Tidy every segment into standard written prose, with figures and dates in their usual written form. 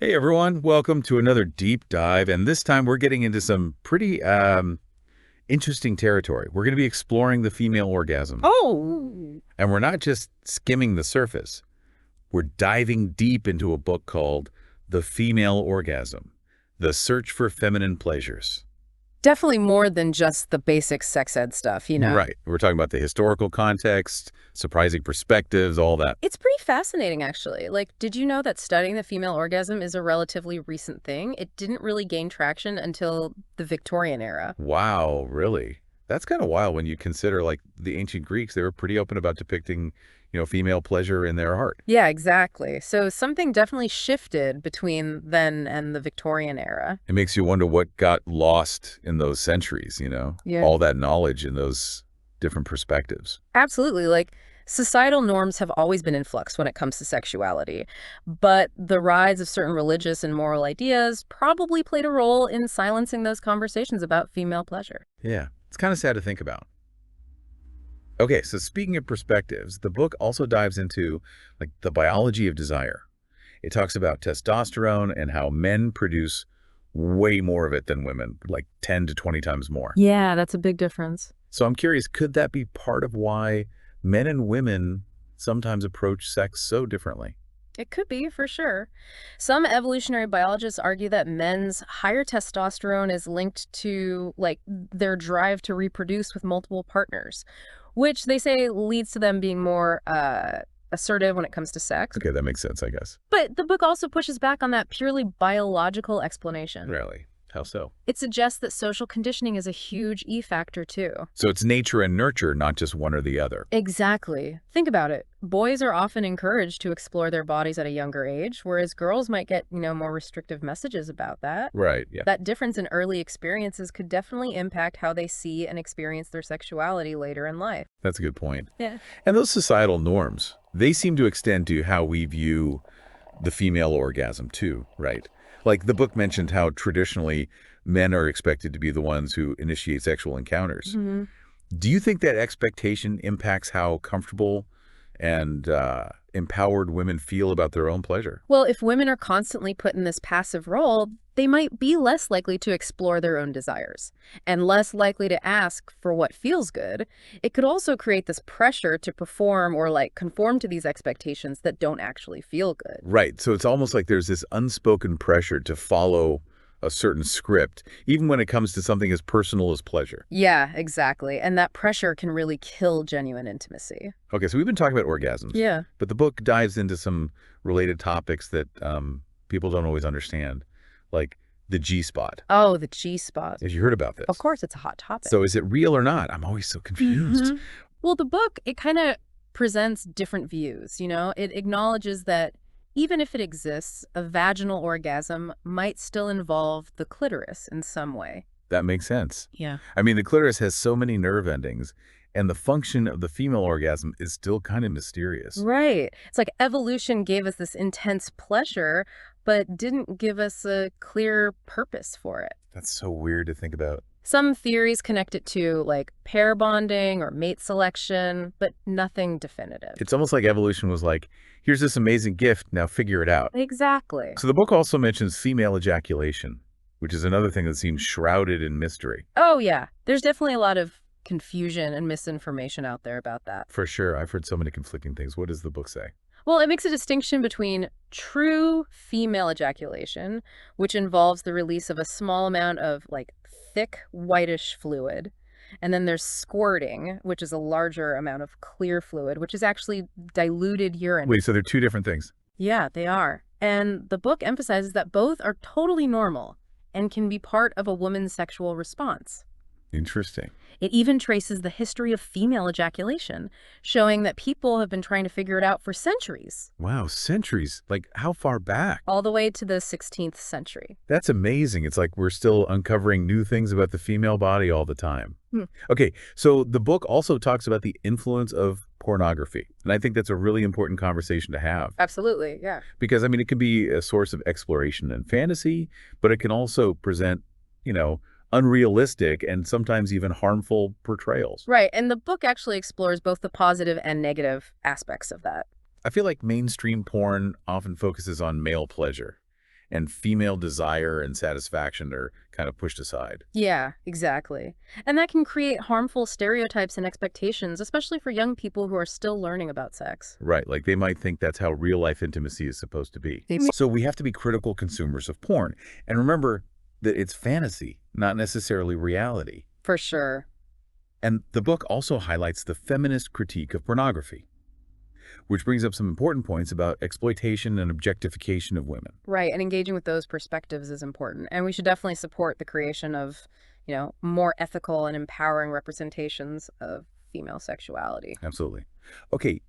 Hey everyone, welcome to another deep dive, and this time we're getting into some pretty interesting territory. We're going to be exploring the female orgasm, Oh, and we're not just skimming the surface. We're diving deep into a book called The Female Orgasm, The Search for Feminine Pleasures. definitely more than just the basic sex ed stuff. Right. We're talking about the historical context, surprising perspectives, all that. It's pretty fascinating, actually. Like, did you know that studying the female orgasm is a relatively recent thing? It didn't really gain traction until the Victorian era. Wow, really? That's kind of wild when you consider like the ancient Greeks, they were pretty open about depicting, female pleasure in their art. Yeah, exactly. So something definitely shifted between then and the Victorian era. It makes you wonder what got lost in those centuries, Yeah. all that knowledge in those different perspectives. Absolutely. Like, societal norms have always been in flux when it comes to sexuality, but the rise of certain religious and moral ideas probably played a role in silencing those conversations about female pleasure. Yeah, it's kind of sad to think about. Okay, so speaking of perspectives, the book also dives into like the biology of desire. It talks about testosterone and how men produce way more of it than women, like 10 to 20 times more. Yeah, that's a big difference. So I'm curious, could that be part of why men and women sometimes approach sex so differently? It could be, for sure. Some evolutionary biologists argue that men's higher testosterone is linked to, like, their drive to reproduce with multiple partners, which they say leads to them being more assertive when it comes to sex. Okay, that makes sense, I guess. But the book also pushes back on that purely biological explanation. Really? How so? It suggests that social conditioning is a huge factor too. So it's nature and nurture, not just one or the other. Exactly. Think about it. Boys are often encouraged to explore their bodies at a younger age, whereas girls might get, more restrictive messages about that. Right, yeah. That difference in early experiences could definitely impact how they see and experience their sexuality later in life. That's a good point. Yeah. And those societal norms, they seem to extend to how we view the female orgasm too, right? Like the book mentioned how traditionally men are expected to be the ones who initiate sexual encounters. hmm Do you think that expectation impacts how comfortable and empowered women feel about their own pleasure? Well, if women are constantly put in this passive role, they might be less likely to explore their own desires and less likely to ask for what feels good. It could also create this pressure to perform or like conform to these expectations that don't actually feel good. Right. So it's almost like there's this unspoken pressure to follow a certain script, even when it comes to something as personal as pleasure. Yeah, exactly. And that pressure can really kill genuine intimacy. Okay, so we've been talking about orgasms, Yeah. but the book dives into some related topics that people don't always understand, like the G-spot. Oh, the G spot. Have you heard about Of this? course, it's a hot topic. So is it real or not? I'm always so confused. Mhm. Well, the book, it kind of presents different views. It acknowledges that even if it exists, a vaginal orgasm might still involve the clitoris in some way. That makes sense. Yeah. I mean, the clitoris has so many nerve endings, and the function of the female orgasm is still kind of mysterious. Right. It's like evolution gave us this intense pleasure, but didn't give us a clear purpose for it. That's so weird to think about. Some theories connect it to like pair bonding or mate selection, but nothing definitive. It's almost like evolution was like, here's this amazing gift, now figure it out. Exactly. So the book also mentions female ejaculation, which is another thing that seems shrouded in mystery. Oh, yeah. There's definitely a lot of confusion and misinformation out there about that. For sure, I've heard so many conflicting things. What does the book say? Well, it makes a distinction between true female ejaculation, which involves the release of a small amount of like thick whitish fluid, and then there's squirting, which is a larger amount of clear fluid, which is actually diluted urine. Wait, so they're two different things. Yeah, they are. And the book emphasizes that both are totally normal and can be part of a woman's sexual response. Interesting. It even traces the history of female ejaculation, showing that people have been trying to figure it out for centuries, Wow, centuries. Like, how far back? all the way to the 16th century. That's amazing. It's like we're still uncovering new things about the female body all the time. Hmm. Okay, so the book also talks about the influence of pornography. And I think that's a really important conversation to have. Absolutely, yeah. Because, I mean, it can be a source of exploration and fantasy, but it can also present, unrealistic and sometimes even harmful portrayals. Right, and the book actually explores both the positive and negative aspects of that. I feel like mainstream porn often focuses on male pleasure, and female desire and satisfaction are kind of pushed aside. Yeah, exactly. And that can create harmful stereotypes and expectations, especially for young people who are still learning about sex. Right, like they might think that's how real-life intimacy is supposed to be. So we have to be critical consumers of porn. And remember that it's fantasy, not necessarily reality. For sure. And the book also highlights the feminist critique of pornography, which brings up some important points about exploitation and objectification of women. Right, and engaging with those perspectives is important. And we should definitely support the creation of, more ethical and empowering representations of female sexuality. Absolutely. Okay,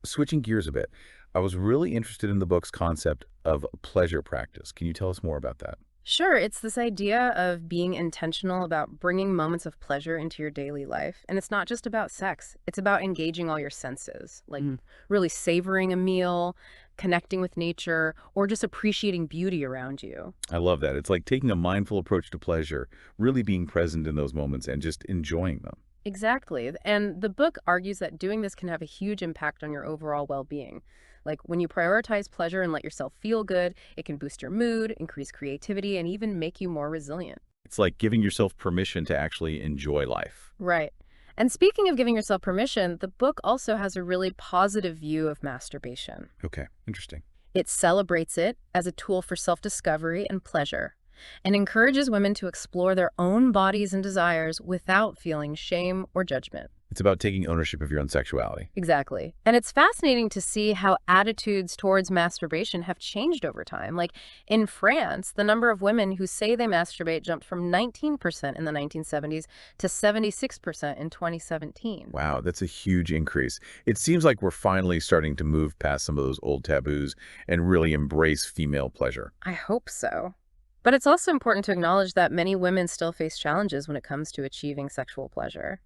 switching gears a bit, I was really interested in the book's concept of pleasure practice. Can you tell us more about that? Sure, it's this idea of being intentional about bringing moments of pleasure into your daily life. And it's not just about sex, it's about engaging all your senses, like really savoring a meal, connecting with nature, or just appreciating beauty around you. I love that. It's like taking a mindful approach to pleasure, really being present in those moments and just enjoying them. Exactly. And the book argues that doing this can have a huge impact on your overall well-being. Like when you prioritize pleasure and let yourself feel good, it can boost your mood, increase creativity, and even make you more resilient. It's like giving yourself permission to actually enjoy life. Right. And speaking of giving yourself permission, the book also has a really positive view of masturbation. Okay, interesting. It celebrates it as a tool for self-discovery and pleasure, and encourages women to explore their own bodies and desires without feeling shame or judgment. It's about taking ownership of your own sexuality. Exactly. And it's fascinating to see how attitudes towards masturbation have changed over time. Like in France, the number of women who say they masturbate jumped from 19% in the 1970s to 76% in 2017. Wow, that's a huge increase. It seems like we're finally starting to move past some of those old taboos and really embrace female pleasure. I hope so. But it's also important to acknowledge that many women still face challenges when it comes to achieving sexual pleasure.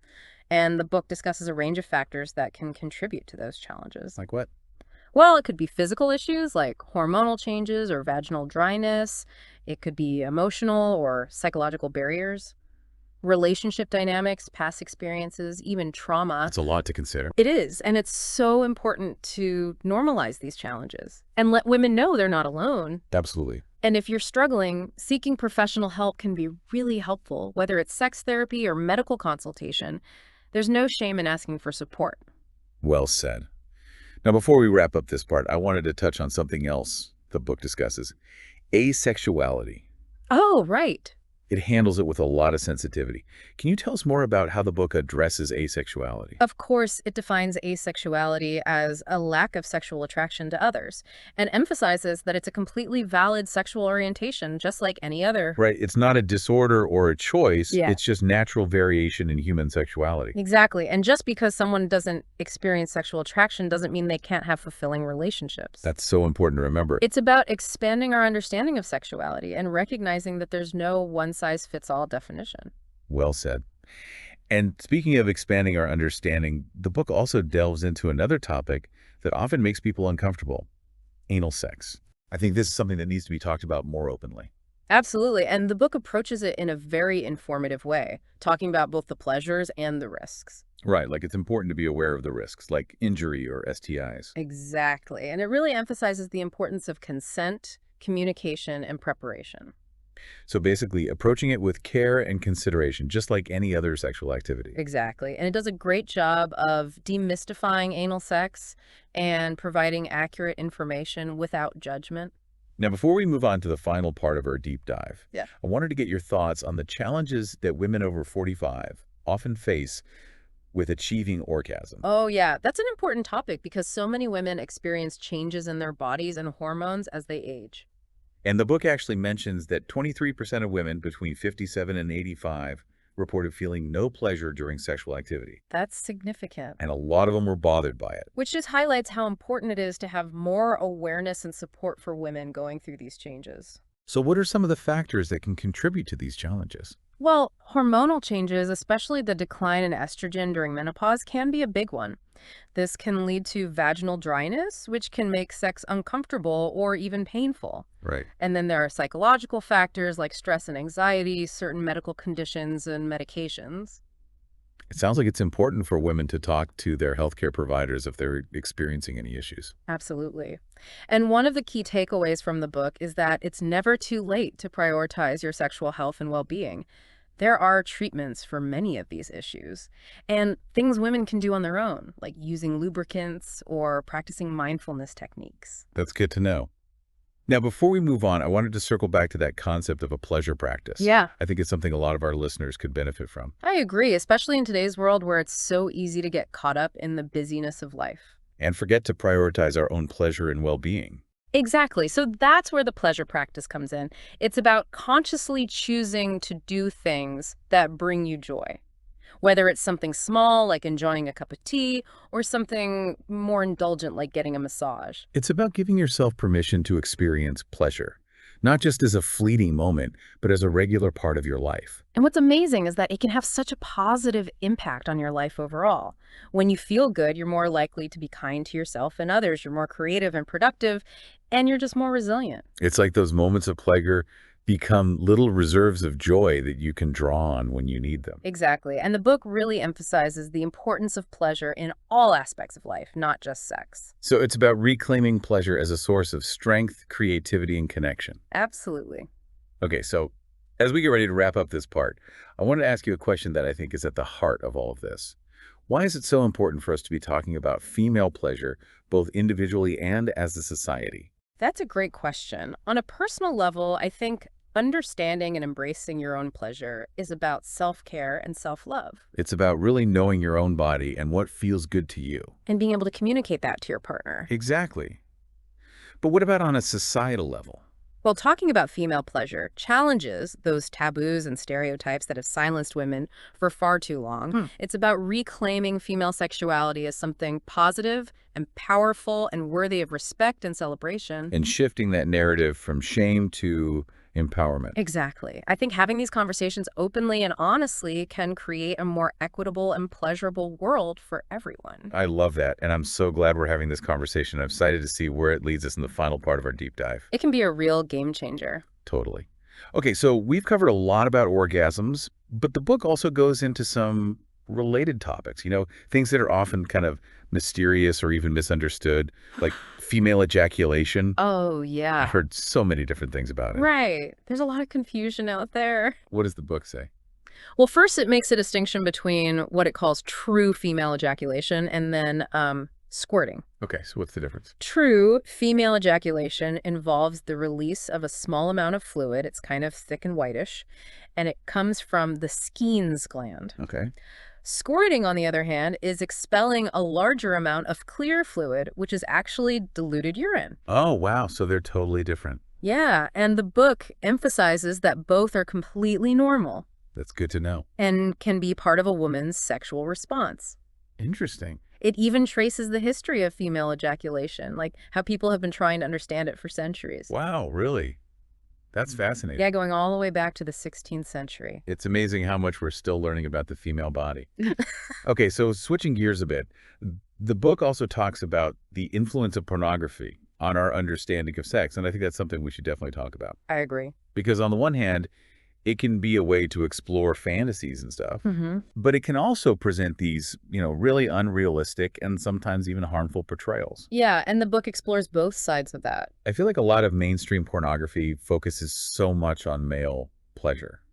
And the book discusses a range of factors that can contribute to those challenges. Like what? Well, it could be physical issues like hormonal changes or vaginal dryness. It could be emotional or psychological barriers, relationship dynamics, past experiences, even trauma. That's a lot to consider. It is, and it's so important to normalize these challenges and let women know they're not alone. Absolutely. And if you're struggling, seeking professional help can be really helpful, whether it's sex therapy or medical consultation. There's no shame in asking for support. Well said. Now, before we wrap up this part, I wanted to touch on something else the book discusses. Asexuality. Oh, right. It handles it with a lot of sensitivity. Can you tell us more about how the book addresses asexuality? Of course, it defines asexuality as a lack of sexual attraction to others and emphasizes that it's a completely valid sexual orientation, just like any other. Right, it's not a disorder or a choice. Yeah. It's just natural variation in human sexuality. Exactly. And just because someone doesn't experience sexual attraction doesn't mean they can't have fulfilling relationships. That's so important to remember. It's about expanding our understanding of sexuality and recognizing that there's no one-size-fits-all definition. Well said. And speaking of expanding our understanding, the book also delves into another topic that often makes people uncomfortable: anal sex. I think this is something that needs to be talked about more openly. Absolutely. And the book approaches it in a very informative way, talking about both the pleasures and the risks. Right, like it's important to be aware of the risks, like injury or STIs. Exactly. And it really emphasizes the importance of consent, communication, and preparation. So basically, approaching it with care and consideration, just like any other sexual activity. Exactly. And it does a great job of demystifying anal sex and providing accurate information without judgment. Now, before we move on to the final part of our deep dive, Yeah. I wanted to get your thoughts on the challenges that women over 45 often face with achieving orgasm. Oh, yeah. That's an important topic because so many women experience changes in their bodies and hormones as they age. And the book actually mentions that 23% of women between 57 and 85 reported feeling no pleasure during sexual activity. That's significant. And a lot of them were bothered by it. Which just highlights how important it is to have more awareness and support for women going through these changes. So what are some of the factors that can contribute to these challenges? Well, hormonal changes, especially the decline in estrogen during menopause, can be a big one. This can lead to vaginal dryness, which can make sex uncomfortable or even painful. Right. And then there are psychological factors like stress and anxiety, certain medical conditions and medications. It sounds like it's important for women to talk to their healthcare providers if they're experiencing any issues. Absolutely. And one of the key takeaways from the book is that it's never too late to prioritize your sexual health and well-being. There are treatments for many of these issues, and things women can do on their own, like using lubricants or practicing mindfulness techniques. That's good to know. Now, before we move on, I wanted to circle back to that concept of a pleasure practice. Yeah, I think it's something a lot of our listeners could benefit from. I agree, especially in today's world where it's so easy to get caught up in the busyness of life. And forget to prioritize our own pleasure and well-being. Exactly. So that's where the pleasure practice comes in. It's about consciously choosing to do things that bring you joy. Whether it's something small, like enjoying a cup of tea, or something more indulgent, like getting a massage. It's about giving yourself permission to experience pleasure, not just as a fleeting moment, but as a regular part of your life. And what's amazing is that it can have such a positive impact on your life overall. When you feel good, you're more likely to be kind to yourself and others. You're more creative and productive, and you're just more resilient. It's like those moments of pleasure become little reserves of joy that you can draw on when you need them. Exactly. And the book really emphasizes the importance of pleasure in all aspects of life, not just sex. So it's about reclaiming pleasure as a source of strength, creativity, and connection. Absolutely. Okay, so as we get ready to wrap up this part, I wanted to ask you a question that I think is at the heart of all of this. Why is it so important for us to be talking about female pleasure, both individually and as a society? That's a great question. On a personal level, I think understanding and embracing your own pleasure is about self-care and self-love, It's about really knowing your own body and what feels good to you. and being able to communicate that to your partner. Exactly. But what about on a societal level? Well, talking about female pleasure challenges those taboos and stereotypes that have silenced women for far too long. It's about reclaiming female sexuality as something positive and powerful and worthy of respect and celebration. And shifting that narrative from shame to empowerment. Exactly. I think having these conversations openly and honestly can create a more equitable and pleasurable world for everyone. I love that, and I'm so glad we're having this conversation. I'm excited to see where it leads us in the final part of our deep dive. It can be a real game changer. Totally. Okay, so we've covered a lot about orgasms, but the book also goes into some related topics, things that are often kind of mysterious or even misunderstood, like female ejaculation. Oh, I've yeah. heard so many different things about it. Right. There's a lot of confusion out there. What does the book say? Well, first, it makes a distinction between what it calls true female ejaculation and then squirting. Okay, so what's the difference? True female ejaculation involves the release of a small amount of fluid. It's kind of thick and whitish, and it comes from the Skene's gland. Okay. Squirting, on the other hand, is expelling a larger amount of clear fluid, which is actually diluted urine. Oh, wow, so they're totally different. Yeah, and the book emphasizes that both are completely normal That's good to know. and can be part of a woman's sexual response. Interesting. It even traces the history of female ejaculation, like how people have been trying to understand it for centuries. Wow, really? That's fascinating. Yeah, going all the way back to the 16th century. It's amazing how much we're still learning about the female body. Okay, so switching gears a bit, the book also talks about the influence of pornography on our understanding of sex, and I think that's something we should definitely talk about. I agree. Because on the one hand, it can be a way to explore fantasies and stuff, but it can also present these, really unrealistic and sometimes even harmful portrayals. Yeah, and the book explores both sides of that. I feel like a lot of mainstream pornography focuses so much on male pleasure,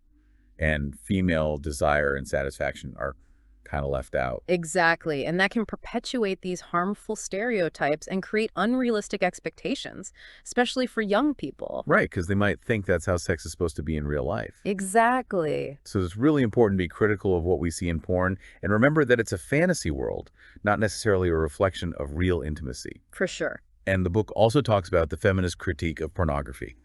and female desire and satisfaction are kind of left out. Exactly, and that can perpetuate these harmful stereotypes and create unrealistic expectations, especially for young people. Right, because they might think that's how sex is supposed to be in real life. Exactly. So it's really important to be critical of what we see in porn and remember that it's a fantasy world, not necessarily a reflection of real intimacy. For sure. And the book also talks about the feminist critique of pornography,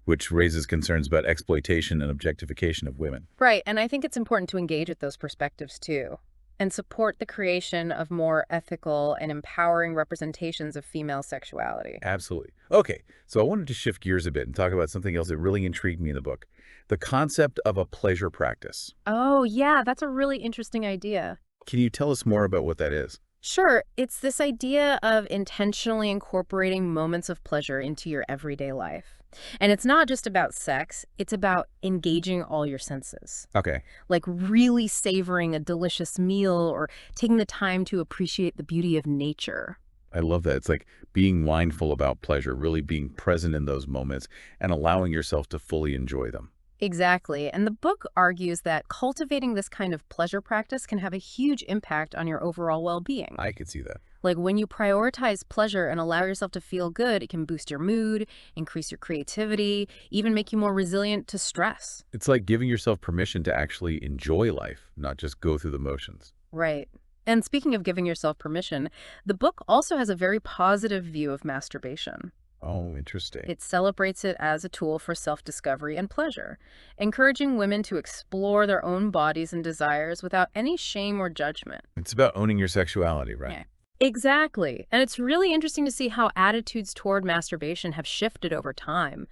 which raises concerns about exploitation and objectification of women. Right, and I think it's important to engage with those perspectives too, and support the creation of more ethical and empowering representations of female sexuality. Absolutely. Okay, so I wanted to shift gears a bit and talk about something else that really intrigued me in the book, the concept of a pleasure practice. Oh, yeah, that's a really interesting idea. Can you tell us more about what that is? Sure, it's this idea of intentionally incorporating moments of pleasure into your everyday life. And it's not just about sex, it's about engaging all your senses. Okay. Like really savoring a delicious meal or taking the time to appreciate the beauty of nature. I love that. It's like being mindful about pleasure, really being present in those moments and allowing yourself to fully enjoy them. Exactly. And the book argues that cultivating this kind of pleasure practice can have a huge impact on your overall well-being. I could see that. Like when you prioritize pleasure and allow yourself to feel good, it can boost your mood, increase your creativity, even make you more resilient to stress. It's like giving yourself permission to actually enjoy life, not just go through the motions. Right. And speaking of giving yourself permission, the book also has a very positive view of masturbation. Oh, interesting. It celebrates it as a tool for self-discovery and pleasure, encouraging women to explore their own bodies and desires without any shame or judgment. It's about owning your sexuality, right? Yeah. Exactly. And it's really interesting to see how attitudes toward masturbation have shifted over time.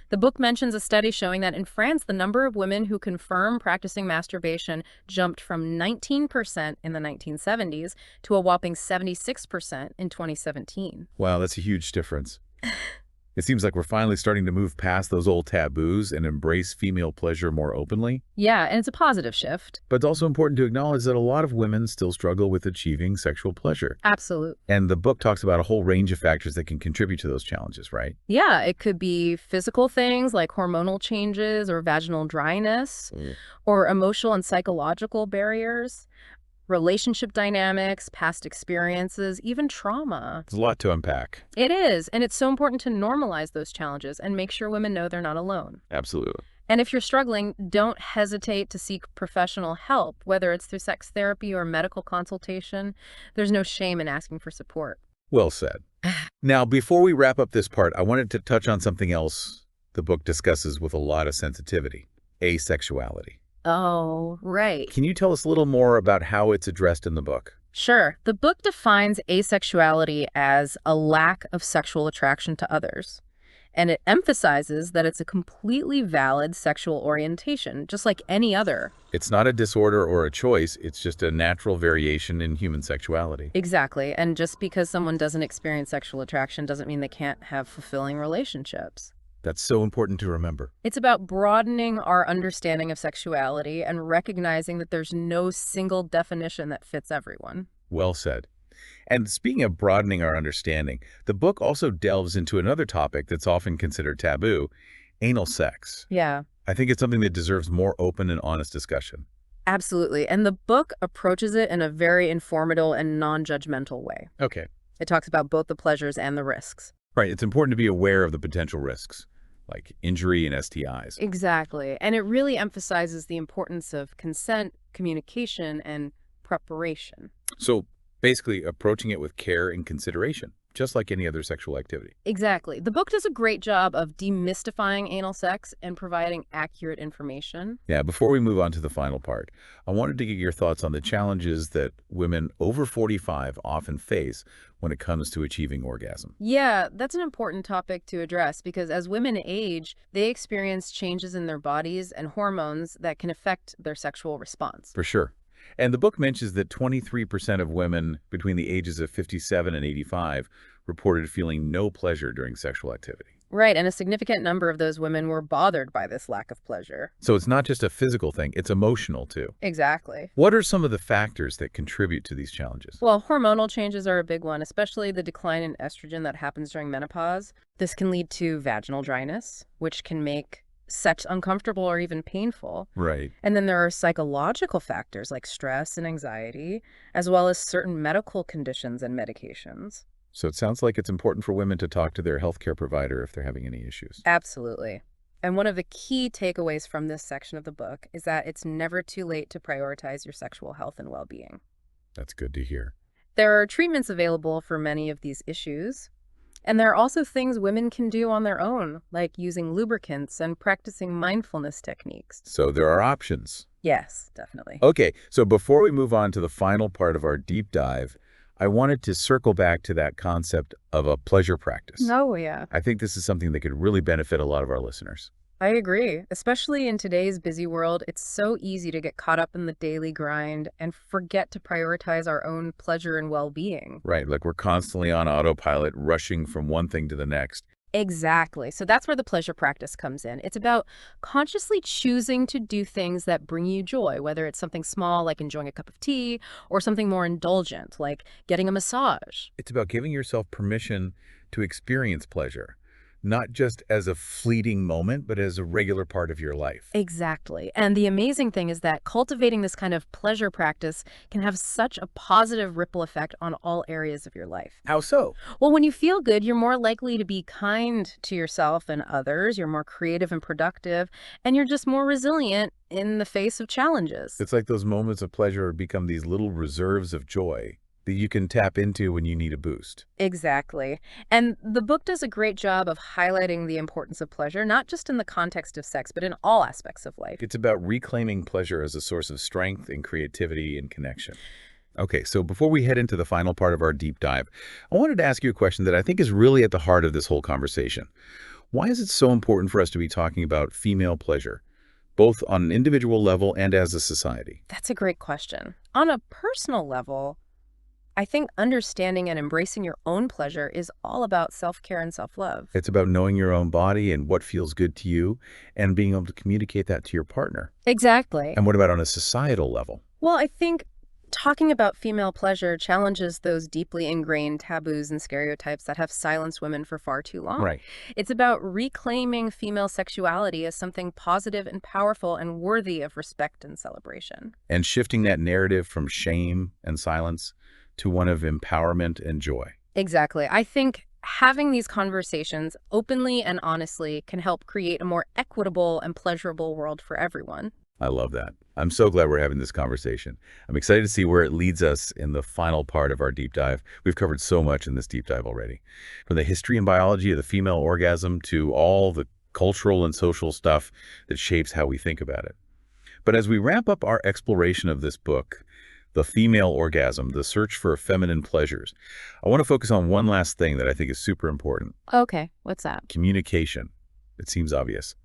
The book mentions a study showing that in France, the number of women who confirm practicing masturbation jumped from 19% in the 1970s to a whopping 76% in 2017. Wow, that's a huge difference. It seems like we're finally starting to move past those old taboos and embrace female pleasure more openly. Yeah, and it's a positive shift. But it's also important to acknowledge that a lot of women still struggle with achieving sexual pleasure. Absolutely. And the book talks about a whole range of factors that can contribute to those challenges, right? Yeah, it could be physical things like hormonal changes or vaginal dryness, or emotional and psychological barriers, relationship dynamics, past experiences, even trauma. There's a lot to unpack. It is, and it's so important to normalize those challenges and make sure women know they're not alone. Absolutely. And if you're struggling, don't hesitate to seek professional help, whether it's through sex therapy or medical consultation. There's no shame in asking for support. Well said. Now, before we wrap up this part, I wanted to touch on something else the book discusses with a lot of sensitivity: asexuality. Oh, right. Can you tell us a little more about how it's addressed in the book? Sure. The book defines asexuality as a lack of sexual attraction to others. And it emphasizes that it's a completely valid sexual orientation, just like any other. It's not a disorder or a choice, it's just a natural variation in human sexuality. Exactly. And just because someone doesn't experience sexual attraction doesn't mean they can't have fulfilling relationships. That's so important to remember. It's about broadening our understanding of sexuality and recognizing that there's no single definition that fits everyone. Well said. And speaking of broadening our understanding, the book also delves into another topic that's often considered taboo: anal sex. Yeah, I think it's something that deserves more open and honest discussion. absolutely. And the book approaches it in a very informative and non-judgmental way. Okay. It talks about both the pleasures and the risks. Right, it's important to be aware of the potential risks, like injury and STIs. Exactly. And it really emphasizes the importance of consent, communication, and preparation. So basically approaching it with care and consideration, just like any other sexual activity. Exactly. The book does a great job of demystifying anal sex and providing accurate information. Yeah, before we move on to the final part, I wanted to get your thoughts on the challenges that women over 45 often face when it comes to achieving orgasm. Yeah, that's an important topic to address because as women age, they experience changes in their bodies and hormones that can affect their sexual response. For sure. And the book mentions that 23% of women between the ages of 57 and 85 reported feeling no pleasure during sexual activity. Right, and a significant number of those women were bothered by this lack of pleasure. So it's not just a physical thing, it's emotional too. Exactly. What are some of the factors that contribute to these challenges? Well, hormonal changes are a big one, especially the decline in estrogen that happens during menopause. This can lead to vaginal dryness, which can make sex uncomfortable or even painful. Right. And then there are psychological factors like stress and anxiety, as well as certain medical conditions and medications. So it sounds like it's important for women to talk to their healthcare provider if they're having any issues. Absolutely. And one of the key takeaways from this section of the book is that it's never too late to prioritize your sexual health and well-being. That's good to hear. There are treatments available for many of these issues. And there are also things women can do on their own, like using lubricants and practicing mindfulness techniques. So there are options. Yes, definitely. Okay, so before we move on to the final part of our deep dive, I wanted to circle back to that concept of a pleasure practice. Oh, yeah. I think this is something that could really benefit a lot of our listeners. I agree. Especially in today's busy world, it's so easy to get caught up in the daily grind and forget to prioritize our own pleasure and well-being. Right, like we're constantly on autopilot, rushing from one thing to the next. Exactly. So that's where the pleasure practice comes in. It's about consciously choosing to do things that bring you joy, whether it's something small like enjoying a cup of tea or something more indulgent like getting a massage. It's about giving yourself permission to experience pleasure, not just as a fleeting moment, but as a regular part of your life. Exactly. And the amazing thing is that cultivating this kind of pleasure practice can have such a positive ripple effect on all areas of your life. How so? Well, when you feel good, you're more likely to be kind to yourself and others, you're more creative and productive, and you're just more resilient in the face of challenges. It's like those moments of pleasure become these little reserves of joy that you can tap into when you need a boost. Exactly. And the book does a great job of highlighting the importance of pleasure, not just in the context of sex, but in all aspects of life. It's about reclaiming pleasure as a source of strength and creativity and connection. Okay, so before we head into the final part of our deep dive, I wanted to ask you a question that I think is really at the heart of this whole conversation. Why is it so important for us to be talking about female pleasure, both on an individual level and as a society? That's a great question. On a personal level, I think understanding and embracing your own pleasure is all about self-care and self-love. It's about knowing your own body and what feels good to you and being able to communicate that to your partner. Exactly. And what about on a societal level? Well, I think talking about female pleasure challenges those deeply ingrained taboos and stereotypes that have silenced women for far too long. Right. It's about reclaiming female sexuality as something positive and powerful and worthy of respect and celebration. And shifting that narrative from shame and silence to one of empowerment and joy. Exactly. I think having these conversations openly and honestly can help create a more equitable and pleasurable world for everyone. I love that. I'm so glad we're having this conversation. I'm excited to see where it leads us in the final part of our deep dive. We've covered so much in this deep dive already. From the history and biology of the female orgasm to all the cultural and social stuff that shapes how we think about it. But as we wrap up our exploration of this book, The Female Orgasm, The Search for Feminine Pleasures, I want to focus on one last thing that I think is super important. Okay, what's that? Communication. It seems obvious.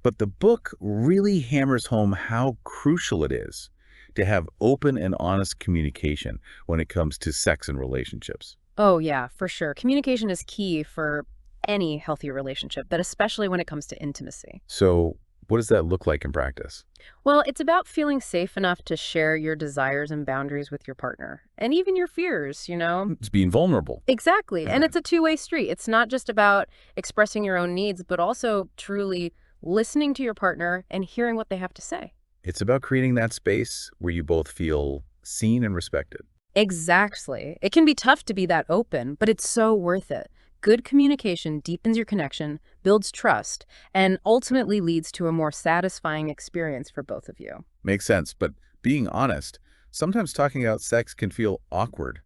But the book really hammers home how crucial it is to have open and honest communication when it comes to sex and relationships. Oh, yeah, for sure. Communication is key for any healthy relationship, but especially when it comes to intimacy. So what does that look like in practice? Well, it's about feeling safe enough to share your desires and boundaries with your partner, and even your fears. It's being vulnerable. Exactly. And it's a two-way street. It's not just about expressing your own needs, but also truly listening to your partner and hearing what they have to say. It's about creating that space where you both feel seen and respected. Exactly. It can be tough to be that open, but it's so worth it. Good communication deepens your connection, builds trust, and ultimately leads to a more satisfying experience for both of you. Makes sense, but being honest, sometimes talking about sex can feel awkward,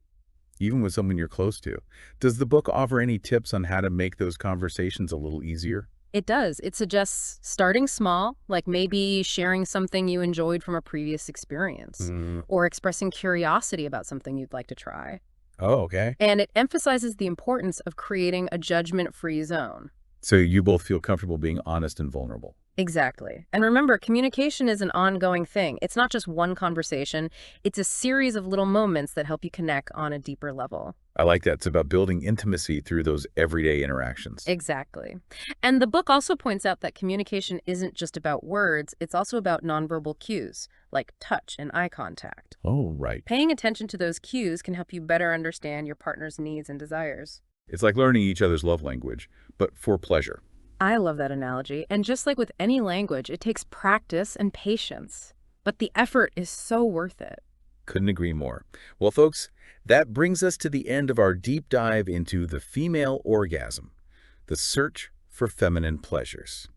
even with someone you're close to. Does the book offer any tips on how to make those conversations a little easier? It does. It suggests starting small, like maybe sharing something you enjoyed from a previous experience, or expressing curiosity about something you'd like to try. Oh, okay. And it emphasizes the importance of creating a judgment-free zone. So you both feel comfortable being honest and vulnerable. Exactly. And remember, communication is an ongoing thing. It's not just one conversation. It's a series of little moments that help you connect on a deeper level. I like that. It's about building intimacy through those everyday interactions. Exactly. And the book also points out that communication isn't just about words. It's also about nonverbal cues, like touch and eye contact. Oh, right. Paying attention to those cues can help you better understand your partner's needs and desires. It's like learning each other's love language, but for pleasure. I love that analogy. And just like with any language, it takes practice and patience. But the effort is so worth it. Couldn't agree more. Well, folks, that brings us to the end of our deep dive into the female orgasm, the search for feminine pleasures.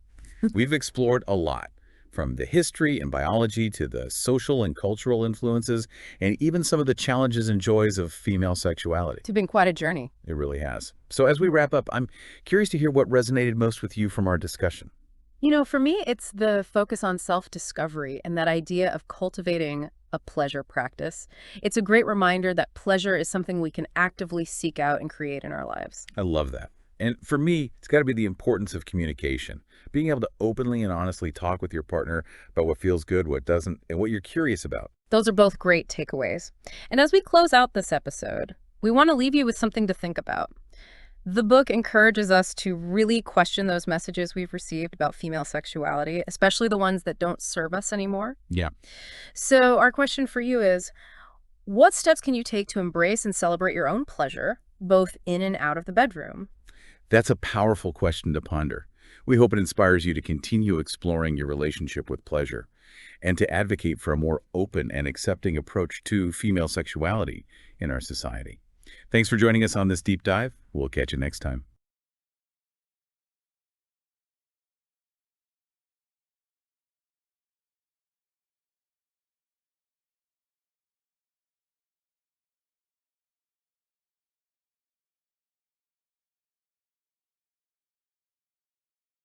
We've explored a lot, from the history and biology to the social and cultural influences, and even some of the challenges and joys of female sexuality. It's been quite a journey. It really has. So as we wrap up, I'm curious to hear what resonated most with you from our discussion. For me, it's the focus on self-discovery and that idea of cultivating a pleasure practice. It's a great reminder that pleasure is something we can actively seek out and create in our lives. I love that. And for me, it's got to be the importance of communication. Being able to openly and honestly talk with your partner about what feels good, what doesn't, and what you're curious about. Those are both great takeaways. And as we close out this episode, we want to leave you with something to think about. The book encourages us to really question those messages we've received about female sexuality, especially the ones that don't serve us anymore. Yeah. So our question for you is, what steps can you take to embrace and celebrate your own pleasure, both in and out of the bedroom? That's a powerful question to ponder. We hope it inspires you to continue exploring your relationship with pleasure and to advocate for a more open and accepting approach to female sexuality in our society. Thanks for joining us on this deep dive. We'll catch you next time.